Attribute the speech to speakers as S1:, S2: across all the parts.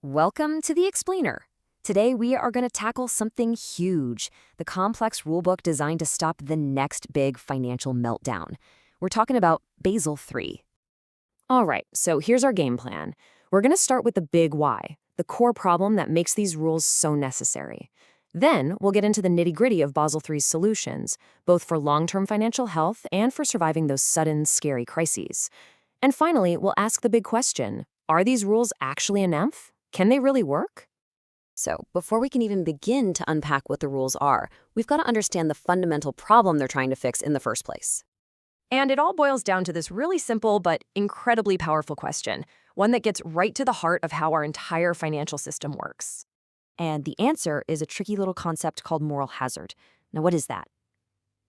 S1: Welcome to the Explainer. Today we are going to tackle something huge, the complex rulebook designed to stop the next big financial meltdown. We're talking about Basel III. All right, so here's our game plan. We're going to start with the big why, the core problem that makes these rules so necessary. Then we'll get into the nitty-gritty of Basel III's solutions, both for long-term financial health and for surviving those sudden, scary crises. And finally, we'll ask the big question, are these rules actually a nymph? Can they really work? So, before we can even begin to unpack what the rules are, we've got to understand the fundamental problem they're trying to fix in the first place. And it all boils down to this really simple but incredibly powerful question, one that gets right to the heart of how our entire financial system works. And the answer is a tricky little concept called moral hazard. Now, what is that?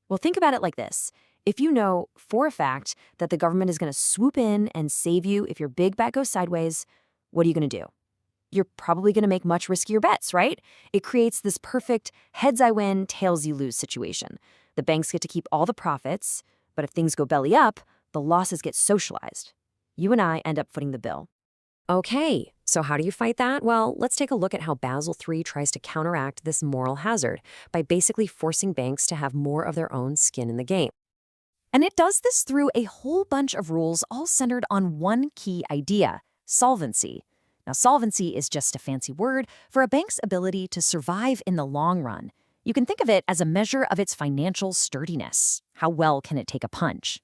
S1: Well, think about it like this. If you know for a fact that the government is going to swoop in and save you if your big bet goes sideways, what are you going to do? You're probably going to make much riskier bets, right? It creates this perfect heads I win, tails you lose situation. The banks get to keep all the profits, but if things go belly up, the losses get socialized. You and I end up footing the bill. Okay, so how do you fight that? Well, let's take a look at how Basel III tries to counteract this moral hazard by basically forcing banks to have more of their own skin in the game. And it does this through a whole bunch of rules all centered on one key idea, solvency. Now, solvency is just a fancy word for a bank's ability to survive in the long run. You can think of it as a measure of its financial sturdiness. How well can it take a punch?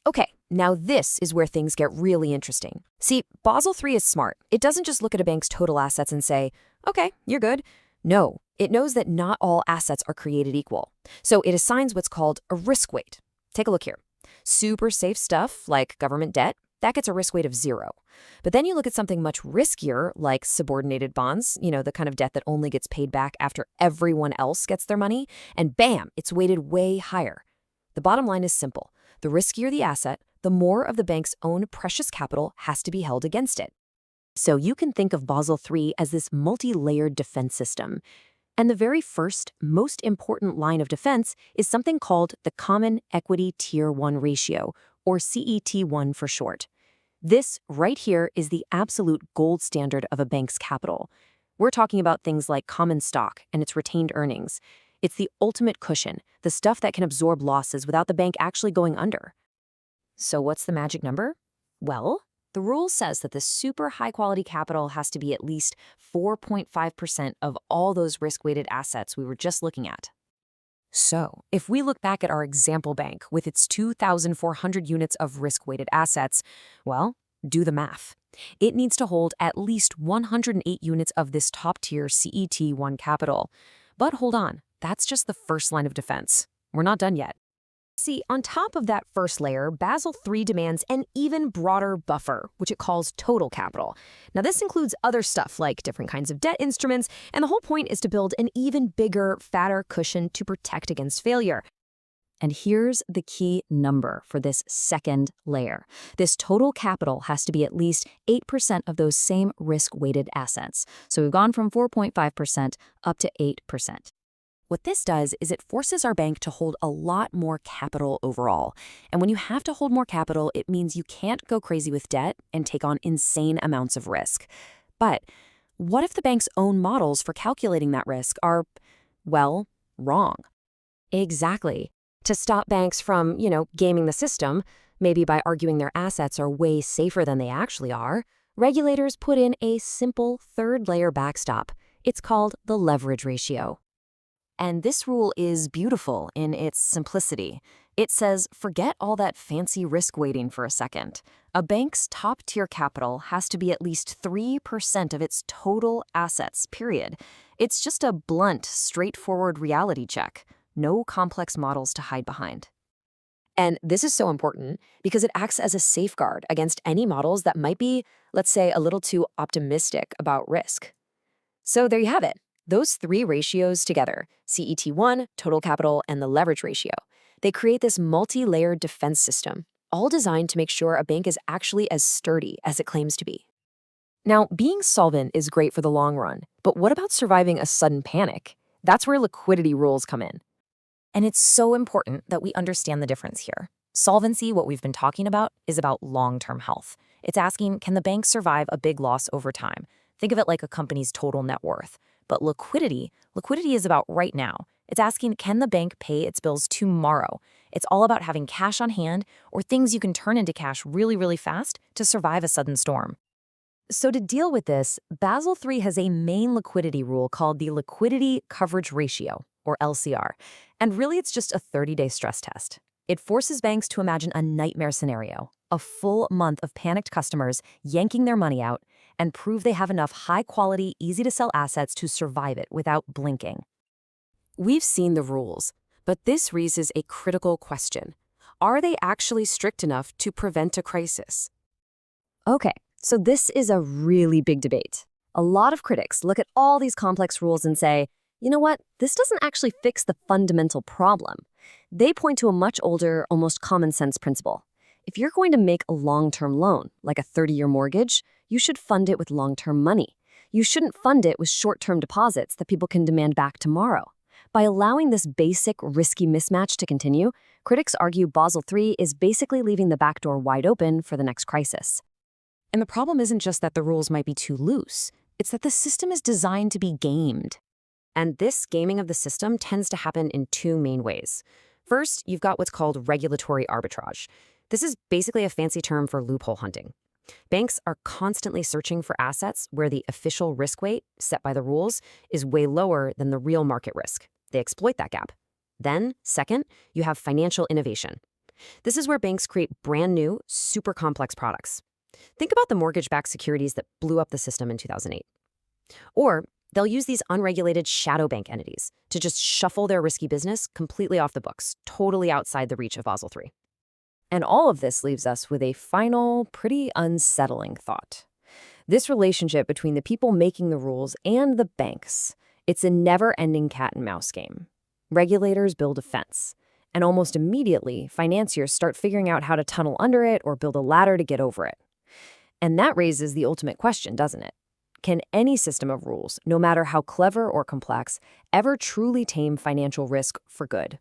S1: Okay, now this is where things get really interesting. See, Basel III is smart. It doesn't just look at a bank's total assets and say, okay, you're good. No, it knows that not all assets are created equal. So it assigns what's called a risk weight. Take a look here. Super safe stuff like government debt, that gets a risk weight of 0. But then you look at something much riskier, like subordinated bonds, the kind of debt that only gets paid back after everyone else gets their money, and bam, it's weighted way higher. The bottom line is simple. The riskier the asset, the more of the bank's own precious capital has to be held against it. So you can think of Basel III as this multi-layered defense system. And the very first, most important line of defense is something called the Common Equity Tier 1 ratio, or CET1 for short. This right here is the absolute gold standard of a bank's capital. We're talking about things like common stock and its retained earnings. It's the ultimate cushion, the stuff that can absorb losses without the bank actually going under. So what's the magic number? Well, the rule says that the super high-quality capital has to be at least 4.5% of all those risk-weighted assets we were just looking at. So, if we look back at our example bank with its 2,400 units of risk-weighted assets, well, do the math. It needs to hold at least 108 units of this top-tier CET1 capital. But hold on, that's just the first line of defense. We're not done yet. See, on top of that first layer, Basel III demands an even broader buffer, which it calls total capital. Now, this includes other stuff like different kinds of debt instruments, and the whole point is to build an even bigger, fatter cushion to protect against failure. And here's the key number for this second layer. This total capital has to be at least 8% of those same risk-weighted assets. So we've gone from 4.5% up to 8%. What this does is it forces our bank to hold a lot more capital overall. And when you have to hold more capital, it means you can't go crazy with debt and take on insane amounts of risk. But what if the bank's own models for calculating that risk are, well, wrong? Exactly. To stop banks from, gaming the system, maybe by arguing their assets are way safer than they actually are, regulators put in a simple third-layer backstop. It's called the leverage ratio. And this rule is beautiful in its simplicity. It says, forget all that fancy risk weighting for a second. A bank's top-tier capital has to be at least 3% of its total assets, period. It's just a blunt, straightforward reality check. No complex models to hide behind. And this is so important because it acts as a safeguard against any models that might be, let's say, a little too optimistic about risk. So there you have it. Those three ratios together, CET1, total capital, and the leverage ratio, they create this multi-layered defense system, all designed to make sure a bank is actually as sturdy as it claims to be. Now, being solvent is great for the long run, but what about surviving a sudden panic? That's where liquidity rules come in. And it's so important that we understand the difference here. Solvency, what we've been talking about, is about long-term health. It's asking, can the bank survive a big loss over time?
S2: Think of it like a company's total net worth. But liquidity is about right now. It's asking, can the bank pay its bills tomorrow? It's all about having cash on hand or things you can turn into cash really, really fast to survive a sudden storm. So to deal with this, Basel III has a main liquidity rule called the Liquidity Coverage Ratio, or LCR. And really, it's just a 30-day stress test. It forces banks to imagine a nightmare scenario, a full month of panicked customers yanking their money out, and prove they have enough high-quality, easy-to-sell assets to survive it without blinking.
S1: We've seen the rules, but this raises a critical question. Are they actually strict enough to prevent a crisis? Okay, so this is a really big debate. A lot of critics look at all these complex rules and say, you know what, this doesn't actually fix the fundamental problem. They point to a much older, almost common sense principle. If you're going to make a long-term loan, like a 30-year mortgage, you should fund it with long-term money. You shouldn't fund it with short-term deposits that people can demand back tomorrow. By allowing this basic, risky mismatch to continue, critics argue Basel III is basically leaving the back door wide open for the next crisis. And the problem isn't just that the rules might be too loose, it's that the system is designed to be gamed. And this gaming of the system tends to happen in two main ways. First, you've got what's called regulatory arbitrage. This is basically a fancy term for loophole hunting. Banks are constantly searching for assets where the official risk weight, set by the rules, is way lower than the real market risk. They exploit that gap. Then, second, you have financial innovation. This is where banks create brand new, super complex products. Think about the mortgage-backed securities that blew up the system in 2008. Or they'll use these unregulated shadow bank entities to just shuffle their risky business completely off the books, totally outside the reach of Basel III. And all of this leaves us with a final, pretty unsettling thought. This relationship between the people making the rules and the banks, it's a never-ending cat-and-mouse game. Regulators build a fence, and almost immediately, financiers start figuring out how to tunnel under it or build a ladder to get over it. And that raises the ultimate question, doesn't it? Can any system of rules, no matter how clever or complex, ever truly tame financial risk for good?